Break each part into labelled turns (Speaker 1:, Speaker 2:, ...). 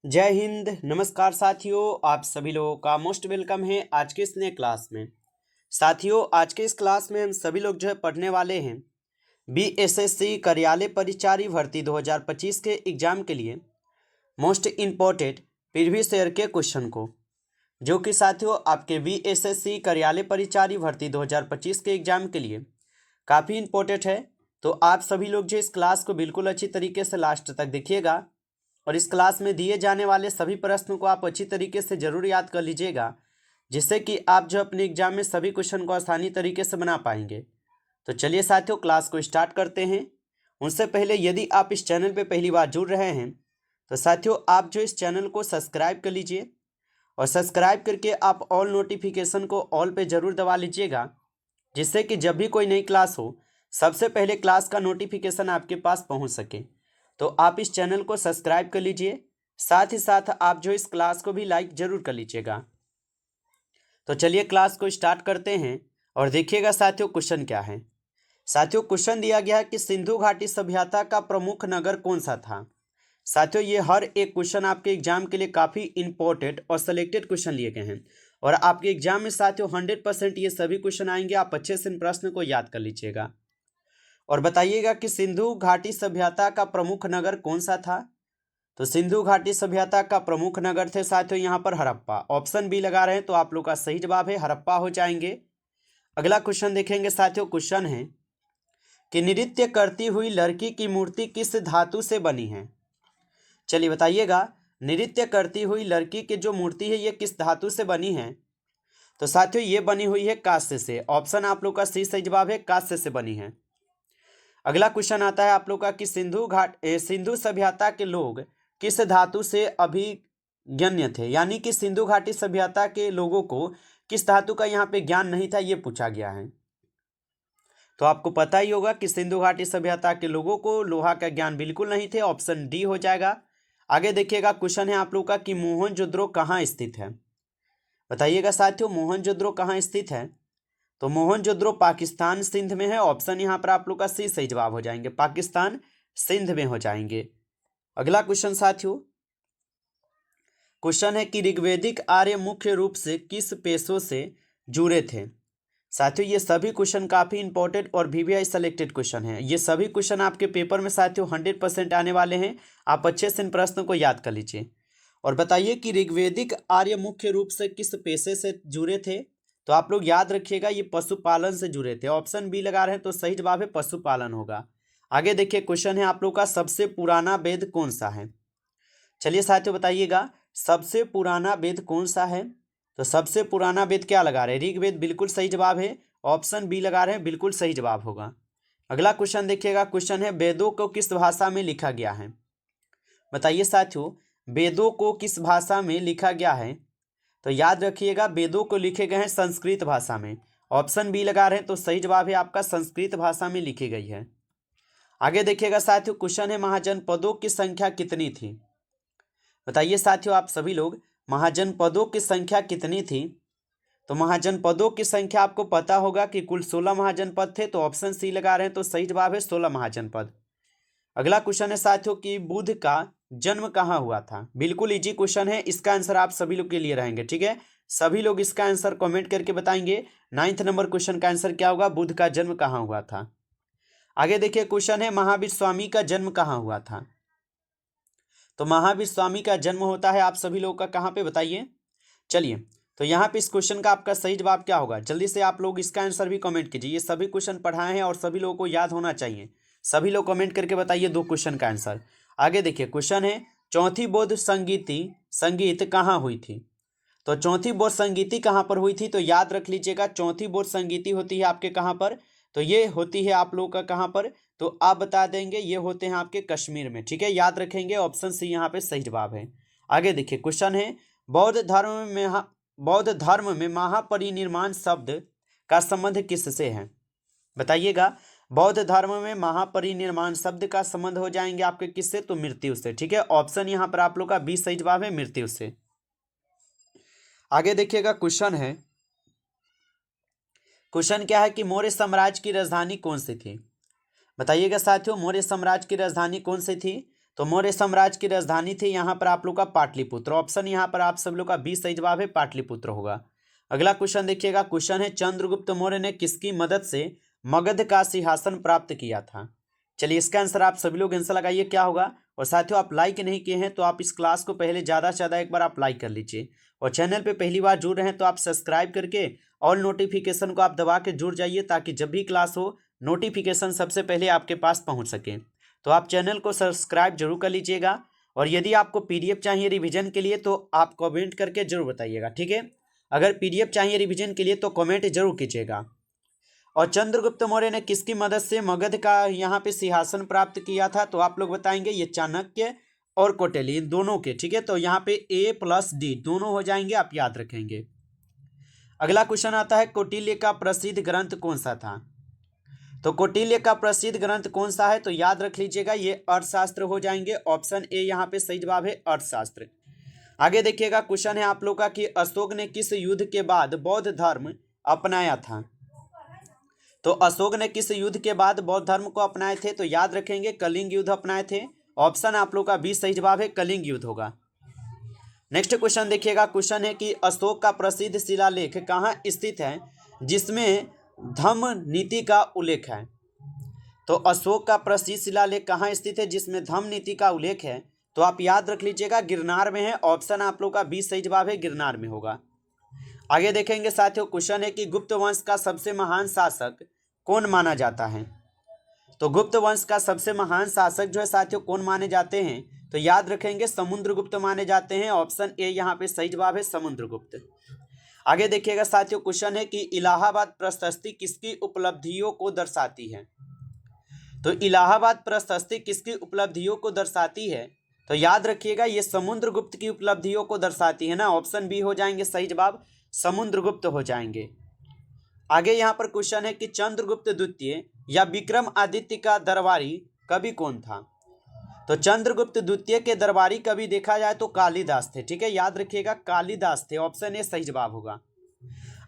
Speaker 1: जय हिंद। नमस्कार साथियों, आप सभी लोगों का मोस्ट वेलकम है आज के इस नए क्लास में। साथियों, आज के इस क्लास में हम सभी लोग पढ़ने वाले हैं बीएसएससी कार्यालय परिचारी भर्ती 2025 के एग्जाम के लिए मोस्ट इम्पोर्टेंट प्रीवियस ईयर के क्वेश्चन को, जो कि साथियों आपके बीएसएससी कार्यालय परिचारी भर्ती 2025 के एग्जाम के लिए काफ़ी इम्पोर्टेंट है। तो आप सभी लोग इस क्लास को बिल्कुल अच्छी तरीके से लास्ट तक देखिएगा और इस क्लास में दिए जाने वाले सभी प्रश्नों को आप अच्छी तरीके से जरूर याद कर लीजिएगा, जिससे कि आप अपने एग्जाम में सभी क्वेश्चन को आसानी तरीके से बना पाएंगे। तो चलिए साथियों, क्लास को स्टार्ट करते हैं। उनसे पहले यदि आप इस चैनल पर पहली बार जुड़ रहे हैं तो साथियों आप इस चैनल को सब्सक्राइब कर लीजिए और सब्सक्राइब करके आप ऑल नोटिफिकेशन को ऑल पे ज़रूर दबा लीजिएगा, जिससे कि जब भी कोई नई क्लास हो सबसे पहले क्लास का नोटिफिकेशन आपके पास पहुंच सके। तो आप इस चैनल को सब्सक्राइब कर लीजिए, साथ ही साथ आप इस क्लास को भी लाइक जरूर कर लीजिएगा। तो चलिए क्लास को स्टार्ट करते हैं और देखिएगा साथियों क्वेश्चन क्या है। साथियों क्वेश्चन दिया गया है कि सिंधु घाटी सभ्यता का प्रमुख नगर कौन सा था। साथियों ये हर एक क्वेश्चन आपके एग्जाम के लिए काफ़ी इंपॉर्टेंट और सिलेक्टेड क्वेश्चन लिए गए हैं और आपके एग्जाम में साथियों 100% ये सभी क्वेश्चन आएंगे। आप अच्छे से इन प्रश्न को याद कर लीजिएगा और बताइएगा कि सिंधु घाटी सभ्यता का प्रमुख नगर कौन सा था। तो सिंधु घाटी सभ्यता का प्रमुख नगर थे साथियों यहाँ पर हड़प्पा। ऑप्शन बी लगा रहे हैं तो आप लोग का सही जवाब है हड़प्पा हो जाएंगे। अगला क्वेश्चन देखेंगे साथियों। क्वेश्चन है कि नृत्य करती हुई लड़की की मूर्ति किस धातु से बनी है। चलिए बताइएगा, नृत्य करती हुई लड़की की जो मूर्ति है ये किस धातु से बनी है। तो साथियों ये बनी हुई है कांस्य से। ऑप्शन आप लोग का सी सही जवाब है, कांस्य से बनी है। अगला क्वेश्चन आता है आप लोग का कि सिंधु सभ्यता के लोग किस धातु से अभिज्ञ थे, यानी कि सिंधु घाटी सभ्यता के लोगों को किस धातु का यहाँ पे ज्ञान नहीं था, ये पूछा गया है। तो आपको पता ही होगा कि सिंधु घाटी सभ्यता के लोगों को लोहा का ज्ञान बिल्कुल नहीं थे। ऑप्शन डी हो जाएगा। आगे देखिएगा क्वेश्चन है आप लोग का कि मोहनजोदड़ो कहाँ स्थित है। बताइएगा साथियों मोहनजोदड़ो कहाँ स्थित है। तो मोहनजोदड़ो पाकिस्तान सिंध में है। ऑप्शन यहाँ पर आप लोग का सी सही जवाब हो जाएंगे, पाकिस्तान सिंध में हो जाएंगे। अगला क्वेश्चन साथियों, क्वेश्चन है कि ऋग्वेदिक आर्य मुख्य रूप से किस पेशों से जुड़े थे। साथियों ये सभी क्वेश्चन काफ़ी इंपॉर्टेंट और वीवीआई सेलेक्टेड क्वेश्चन हैं। ये सभी क्वेश्चन आपके पेपर में साथियों 100% आने वाले हैं। आप अच्छे से इन प्रश्नों को याद कर लीजिए और बताइए कि ऋग्वेदिक आर्य मुख्य रूप से किस पेशे से जुड़े थे। तो आप लोग याद रखिएगा ये पशुपालन से जुड़े थे। ऑप्शन बी लगा रहे हैं तो सही जवाब है पशुपालन होगा। आगे देखिए क्वेश्चन है आप लोग का सबसे पुराना वेद कौन सा है। चलिए साथियों बताइएगा सबसे पुराना वेद कौन सा है। तो सबसे पुराना वेद क्या लगा रहे हैं, ऋग्वेद बिल्कुल सही जवाब है। ऑप्शन बी लगा रहे हैं, बिल्कुल सही जवाब होगा। अगला क्वेश्चन देखिएगा, क्वेश्चन है वेदों को किस भाषा में लिखा गया है। बताइए साथियों वेदों को किस भाषा में लिखा गया है। तो याद रखिएगा वेदों को लिखे गए हैं संस्कृत भाषा में। ऑप्शन बी लगा रहे हैं तो सही जवाब है आपका संस्कृत भाषा में लिखी गई है। आगे देखिएगा साथियों, क्वेश्चन है महाजनपदों की संख्या कितनी थी। बताइए साथियों आप सभी लोग महाजनपदों की संख्या कितनी थी। तो महाजनपदों की संख्या आपको पता होगा कि कुल 16 महाजनपद थे। तो ऑप्शन सी लगा रहे हैं तो सही जवाब है 16 महाजनपद। अगला क्वेश्चन है साथियों कि बुद्ध का जन्म कहाँ हुआ था। बिल्कुल इजी क्वेश्चन है, इसका आंसर आप सभी लोग के लिए रहेंगे। ठीक है, सभी लोग इसका आंसर कमेंट करके बताएंगे। 9th नंबर क्वेश्चन का आंसर क्या होगा, बुद्ध का जन्म कहाँ हुआ था। आगे देखिए क्वेश्चन है महावीर स्वामी का जन्म कहाँ हुआ था। तो महावीर स्वामी का जन्म होता है आप सभी लोगों का कहाँ पे बताइए। चलिए तो यहाँ पे इस क्वेश्चन का आपका सही जवाब क्या होगा, जल्दी से आप लोग इसका आंसर भी कमेंट कीजिए। ये सभी क्वेश्चन पढ़ाए हैं और सभी लोगों को याद होना चाहिए। सभी लोग कमेंट करके बताइए 2 क्वेश्चन का आंसर। आगे देखिए क्वेश्चन है चौथी बौद्ध संगीत कहाँ हुई थी। तो चौथी बौद्ध संगीति कहाँ पर हुई थी। तो याद रख लीजिएगा चौथी बौद्ध संगीति होती है आपके कहाँ पर। तो ये होती है आप लोगों का कहाँ पर, तो आप बता देंगे ये होते हैं आपके कश्मीर में। ठीक है, याद रखेंगे, ऑप्शन सी यहाँ पे सही जवाब है। आगे देखिए क्वेश्चन है बौद्ध धर्म में महापरिनिर्वाण शब्द का संबंध किससे है। बताइएगा बौद्ध धर्म में महापरिनिर्वाण शब्द का संबंध हो जाएंगे आपके किससे, तो मृत्यु से। ठीक है, ऑप्शन यहाँ पर आप लोग का बी सही जवाब है, मृत्यु से। आगे देखिएगा क्वेश्चन है, क्वेश्चन क्या है कि मौर्य साम्राज्य की राजधानी कौन सी थी। बताइएगा साथियों मौर्य साम्राज्य की राजधानी कौन सी थी। तो मौर्य साम्राज्य की राजधानी थी यहाँ पर आप लोग का पाटलिपुत्र। ऑप्शन यहाँ पर आप सब लोग का बी सही जवाब है, पाटलिपुत्र होगा। अगला क्वेश्चन देखिएगा, क्वेश्चन है चंद्रगुप्त मौर्य ने किसकी मदद से मगध का सिंहासन प्राप्त किया था। चलिए इसका आंसर आप सभी लोग आंसर लगाइए क्या होगा। और साथियों आप लाइक नहीं किए हैं तो आप इस क्लास को पहले ज़्यादा से ज़्यादा एक बार आप लाइक कर लीजिए, और चैनल पे पहली बार जुड़ रहे हैं तो आप सब्सक्राइब करके ऑल नोटिफिकेशन को आप दबा के जुड़ जाइए, ताकि जब भी क्लास हो नोटिफिकेशन सबसे पहले आपके पास पहुंच सके। तो आप चैनल को सब्सक्राइब जरूर कर लीजिएगा, और यदि आपको पीडीएफ चाहिए रिवीजन के लिए तो आप कमेंट करके जरूर बताइएगा, ठीक है। अगर पीडीएफ चाहिए रिवीजन के लिए तो कमेंट जरूर कीजिएगा। और चंद्रगुप्त मौर्य ने किसकी मदद से मगध का यहाँ पे सिंहासन प्राप्त किया था, तो आप लोग बताएंगे ये चाणक्य और कौटिल्य इन दोनों के, ठीक है। तो यहाँ पे A+D दोनों हो जाएंगे, आप याद रखेंगे। अगला क्वेश्चन आता है, कौटिल्य का प्रसिद्ध ग्रंथ कौन सा था। तो कौटिल्य का प्रसिद्ध ग्रंथ कौन सा है, तो याद रख लीजिएगा ये अर्थशास्त्र हो जाएंगे। ऑप्शन ए यहाँ पे सही जवाब है, अर्थशास्त्र। आगे देखिएगा, क्वेश्चन है आप लोग का कि अशोक ने किस युद्ध के बाद बौद्ध धर्म अपनाया था। तो अशोक ने किस युद्ध के बाद बौद्ध धर्म को अपनाए थे, तो याद रखेंगे कलिंग युद्ध अपनाए थे। ऑप्शन आप लोग का बी सही जवाब है, कलिंग युद्ध होगा। नेक्स्ट क्वेश्चन देखिएगा, क्वेश्चन है कि अशोक का प्रसिद्ध शिलालेख कहाँ स्थित है जिसमें धम्म नीति का उल्लेख है। तो अशोक का प्रसिद्ध शिलालेख कहाँ स्थित है जिसमें धम्म नीति का उल्लेख है, तो आप याद रख लीजिएगा गिरनार में है। ऑप्शन आप लोग का बी सही जवाब है, गिरनार में होगा। आगे देखेंगे साथियों, क्वेश्चन है कि गुप्त वंश का सबसे महान शासक कौन माना जाता है। तो गुप्त वंश का सबसे महान शासक जो है साथियों कौन माने जाते हैं, तो याद रखेंगे समुद्रगुप्त माने जाते हैं। ऑप्शन ए यहाँ पे सही जवाब है, समुद्रगुप्त। आगे देखिएगा साथियों, क्वेश्चन है कि इलाहाबाद प्रशस्ति किसकी उपलब्धियों को दर्शाती है। तो इलाहाबाद प्रशस्ति किसकी उपलब्धियों को दर्शाती है, तो याद रखिएगा ये समुद्रगुप्त की उपलब्धियों को दर्शाती है ना। ऑप्शन बी हो जाएंगे सही जवाब, समुद्रगुप्त हो जाएंगे। आगे यहाँ पर क्वेश्चन है कि चंद्रगुप्त द्वितीय या विक्रमादित्य का दरबारी कवि कौन था। तो चंद्रगुप्त द्वितीय के दरबारी कवि देखा जाए तो कालिदास थे, ठीक है, याद रखिएगा कालिदास थे। ऑप्शन ए सही जवाब होगा।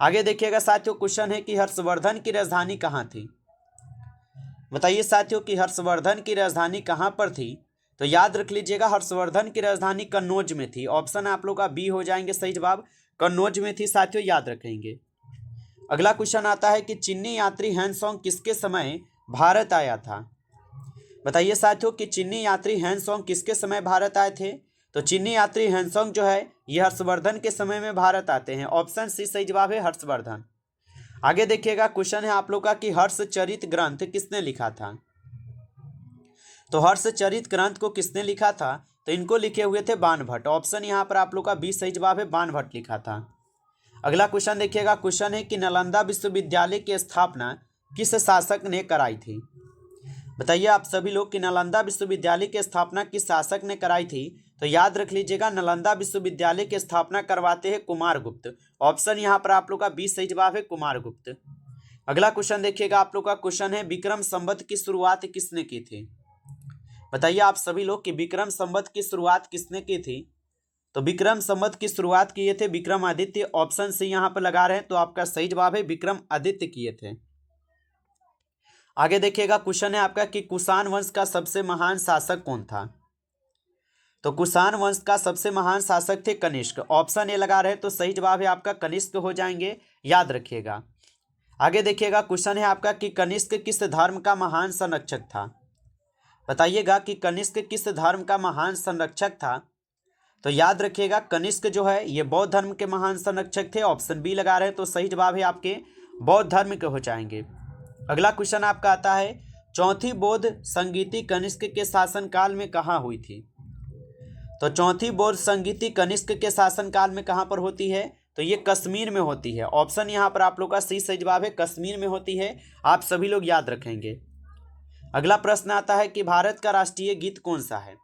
Speaker 1: आगे देखिएगा साथियों, क्वेश्चन है कि हर्षवर्धन की राजधानी कहाँ थी। बताइए साथियों कि हर्षवर्धन की राजधानी कहाँ पर थी, तो याद रख लीजिएगा हर्षवर्धन की राजधानी कन्नौज में थी। ऑप्शन आप लोग का बी हो जाएंगे सही जवाब, कन्नौज में थी साथियों, याद रखेंगे। अगला क्वेश्चन आता है कि चीनी यात्री हैंसोंग किसके समय भारत आया था। बताइए साथियों कि चीनी यात्री हैंसोंग किसके समय भारत आए थे। तो चीनी यात्री हैंसोंग जो है ये हर्षवर्धन के समय में भारत आते हैं। ऑप्शन सी सही जवाब है, हर्षवर्धन। आगे देखिएगा, क्वेश्चन है आप लोग का कि हर्षचरित ग्रंथ किसने लिखा था। तो हर्षचरित ग्रंथ को किसने लिखा था, तो इनको लिखे हुए थे बाणभट्ट। ऑप्शन यहाँ पर आप लोग का बी सही जवाब है, बाणभट्ट लिखा था। अगला क्वेश्चन देखिएगा, क्वेश्चन है कि नालंदा विश्वविद्यालय की स्थापना किस शासक ने कराई थी। बताइए आप सभी लोग कि नालंदा विश्वविद्यालय की स्थापना किस शासक ने कराई थी, तो याद रख लीजिएगा नालंदा विश्वविद्यालय की स्थापना करवाते हैं कुमारगुप्त। ऑप्शन यहाँ पर आप लोग का बी सही जवाब है, कुमारगुप्त। अगला क्वेश्चन देखिएगा, आप लोग का क्वेश्चन है विक्रम संवत की शुरुआत किसने की थी। बताइए आप सभी लोग कि विक्रम संवत की शुरुआत किसने की थी। तो विक्रम संवत की शुरुआत किए थे विक्रमादित्य। ऑप्शन सी यहाँ पर लगा रहे हैं, तो आपका सही जवाब है विक्रमादित्य किए थे। आगे देखिएगा, क्वेश्चन है आपका कि कुषाण वंश का सबसे महान शासक कौन था। तो कुषाण वंश का सबसे महान शासक थे कनिष्क। ऑप्शन ए लगा रहे हैं, तो सही जवाब है आपका कनिष्क हो जाएंगे, याद रखिएगा। आगे देखिएगा, क्वेश्चन है आपका कि कनिष्क किस धर्म का महान संरक्षक था। बताइएगा कि कनिष्क किस धर्म का महान संरक्षक था, तो याद रखिएगा कनिष्क जो है ये बौद्ध धर्म के महान संरक्षक थे। ऑप्शन बी लगा रहे हैं, तो सही जवाब है आपके बौद्ध धर्म के हो जाएंगे। अगला क्वेश्चन आपका आता है, चौथी बौद्ध संगीति कनिष्क के शासनकाल में कहाँ हुई थी। तो चौथी बौद्ध संगीति कनिष्क के शासनकाल में कहाँ पर होती है, तो ये कश्मीर में होती है। ऑप्शन यहाँ पर आप लोग का सी सही जवाब है, कश्मीर में होती है, आप सभी लोग याद रखेंगे। अगला प्रश्न आता है कि भारत का राष्ट्रीय गीत कौन सा है।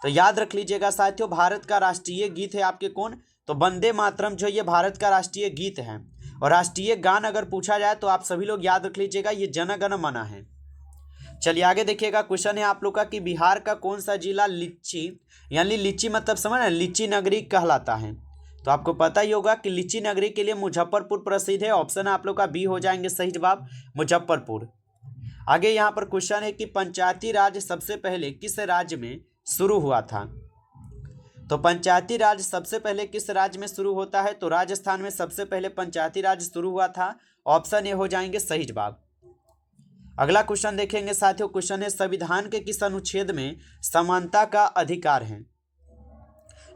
Speaker 1: तो याद रख लीजिएगा साथियों, भारत का राष्ट्रीय गीत है आपके कौन, तो वंदे मातरम जो ये भारत का राष्ट्रीय गीत है। और राष्ट्रीय गान अगर पूछा जाए तो आप सभी लोग याद रख लीजिएगा ये जन गण मन है। चलिए आगे देखिएगा, क्वेश्चन है आप लोग का कि बिहार का कौन सा जिला लीची यानी लीची मतलब समझ ना लीची नगरी कहलाता है। तो आपको पता ही होगा कि लीची नगरी के लिए मुजफ्फरपुर प्रसिद्ध है। ऑप्शन आप लोग का बी हो जाएंगे सही जवाब, मुजफ्फरपुर। आगे यहाँ पर क्वेश्चन है कि पंचायती राज सबसे पहले किस राज्य में शुरू हुआ था? तो पंचायती राज सबसे पहले किस राज्य में शुरू होता है? तो राजस्थान में सबसे पहले पंचायती राज शुरू हुआ था। ऑप्शन ए हो जाएंगे सही जवाब। अगला क्वेश्चन देखेंगे साथियों। क्वेश्चन है संविधान के किस अनुच्छेद में समानता का अधिकार है?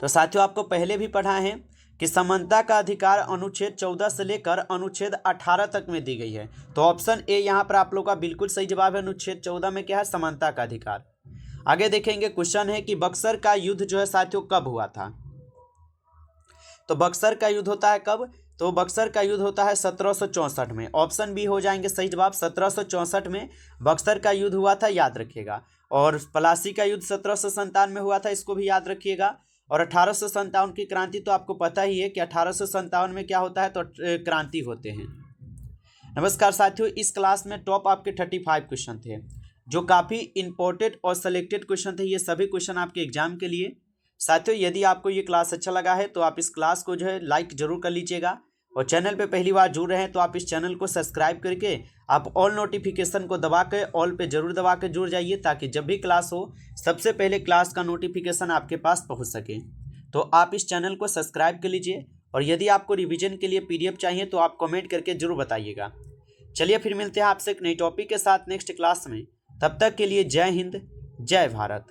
Speaker 1: तो साथियों आपको पहले भी पढ़ा है कि समानता का अधिकार अनुच्छेद 14 से लेकर अनुच्छेद 18 तक में दी गई है। तो ऑप्शन ए यहाँ पर आप लोग का बिल्कुल सही जवाब है। अनुच्छेद 14 में क्या है? समानता का अधिकार। आगे देखेंगे क्वेश्चन है कि बक्सर का युद्ध जो है साथियों कब हुआ था? तो बक्सर का युद्ध होता है कब? तो बक्सर का युद्ध होता है 1764 में। ऑप्शन बी हो जाएंगे सही जवाब। 1764 में बक्सर का युद्ध हुआ था, याद रखिएगा। और प्लासी का युद्ध 1757 में हुआ था, इसको भी याद रखिएगा। और 1857 की क्रांति तो आपको पता ही है कि 1857 में क्या होता है? तो क्रांति होते हैं। नमस्कार साथियों, इस क्लास में टॉप आपके 35 क्वेश्चन थे जो काफ़ी इंपॉर्टेंट और सेलेक्टेड क्वेश्चन थे। ये सभी क्वेश्चन आपके एग्जाम के लिए। साथियों यदि आपको ये क्लास अच्छा लगा है तो आप इस क्लास को जो है लाइक जरूर कर लीजिएगा। और चैनल पे पहली बार जुड़ रहे हैं तो आप इस चैनल को सब्सक्राइब करके आप ऑल नोटिफिकेशन को दबा के ऑल पे जरूर दबा के जुड़ जाइए, ताकि जब भी क्लास हो सबसे पहले क्लास का नोटिफिकेशन आपके पास पहुँच सके। तो आप इस चैनल को सब्सक्राइब कर लीजिए। और यदि आपको रिविजन के लिए PDF चाहिए तो आप कमेंट करके जरूर बताइएगा। चलिए फिर मिलते हैं आपसे एक नई टॉपिक के साथ नेक्स्ट क्लास में। तब तक के लिए जय हिंद, जय भारत।